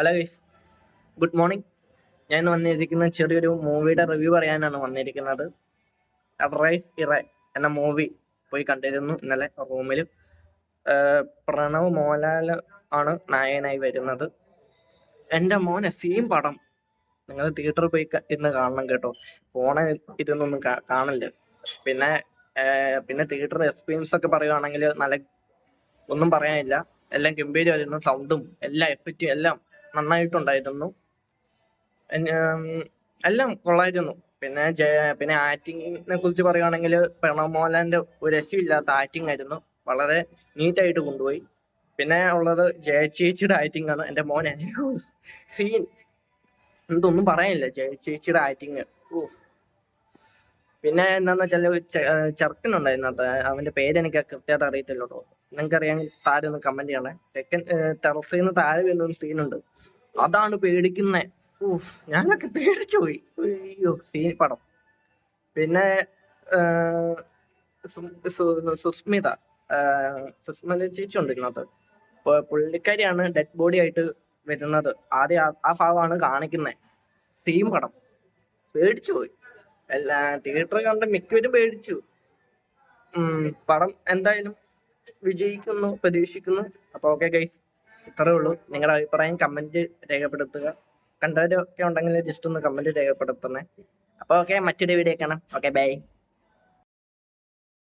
Hello guys, good morning. ഞാൻ ഇന്ന് വന്നിരിക്കുന്ന ചെറിയൊരു മൂവിയുടെ റിവ്യൂ പറയാനാണ് വന്നിരിക്കുന്നത്. റൈസ് ഇറ എന്ന മൂവി പോയി കണ്ടിരുന്നു ഇന്നലെ റൂമിൽ. പ്രണവ് മോഹൻലാൽ ആണ് നായകനായി വരുന്നത്. എൻ്റെ മോനെ സീൻ പടം നിങ്ങൾ തിയേറ്ററിൽ പോയി ഇന്ന് കാണണം കേട്ടോ. ഫോണിൽ ഇരുന്നൊന്നും കാണില്ല. പിന്നെ തിയേറ്റർ എക്സ്പീരിയൻസ് ഒക്കെ പറയുകയാണെങ്കിൽ നല്ല ഒന്നും പറയാനില്ല. എല്ലാം ഗംഭീരമായിരുന്നു. സൗണ്ടും എല്ലാ എഫക്റ്റും എല്ലാം നന്നായിട്ടുണ്ടായിരുന്നു. എല്ലാം കൊള്ളായിരുന്നു. പിന്നെ ആക്ടിങ്ങിനെ കുറിച്ച് പറയുകയാണെങ്കിൽ പ്രണവ് മോഹൻലാലിന്റെ ഒരു രക്ഷയില്ലാത്ത ആക്ടിങ് ആയിരുന്നു. വളരെ നീറ്റായിട്ട് കൊണ്ടുപോയി. പിന്നെ ഉള്ളത് ജയചേച്ചിയുടെ ആക്ടിങ് ആണ്. എൻ്റെ മോനെ സീൻ എന്തൊന്നും പറയാനില്ല. ജയചേച്ചിയുടെ ആക്ടിങ് പിന്നെ എന്താന്ന് വെച്ചാൽ ചെറുക്കനുണ്ടായിരുന്നു. അവന്റെ പേര് എനിക്ക് കൃത്യമായിട്ട് അറിയത്തില്ല കേട്ടോ. നിങ്ങൾക്കറിയാൻ താരം ഒന്ന് കമന്റ് ചെയ്യണേ. ടെറസിൽ നിന്ന് താഴെ വരുന്ന സീനുണ്ട്, അതാണ് പേടിക്കുന്നേ. ഞാനൊക്കെ പേടിച്ചു പോയി. അയ്യോ, സീൻ പടം. പിന്നെ സുസ്മിത ചേച്ചി ഉണ്ട് ഇതിനകത്ത്. പുള്ളിക്കാരിയാണ് ഡെഡ് ബോഡി ആയിട്ട് വരുന്നത്. ആദ്യം ആ ഭാവമാണ് കാണിക്കുന്നത്. സീൻ പടം പേടിച്ചു പോയി. എല്ലാ തിയേറ്ററിൽ കണ്ട മിക്കവരും പേടിച്ചു. പടം എന്തായാലും വിജയിക്കുന്നു പ്രതീക്ഷിക്കുന്നു. അപ്പൊ ഓക്കെ ഗൈസ്, ഇത്രേ ഉള്ളൂ. നിങ്ങളുടെ അഭിപ്രായം കമന്റ് രേഖപ്പെടുത്തുക. കണ്ടവരൊക്കെ ഉണ്ടെങ്കിൽ ജസ്റ്റ് ഒന്ന് കമന്റ് രേഖപ്പെടുത്തുന്നേ. അപ്പൊ ഓക്കെ, മറ്റൊരു വീഡിയോ കാണാം. Okay, by.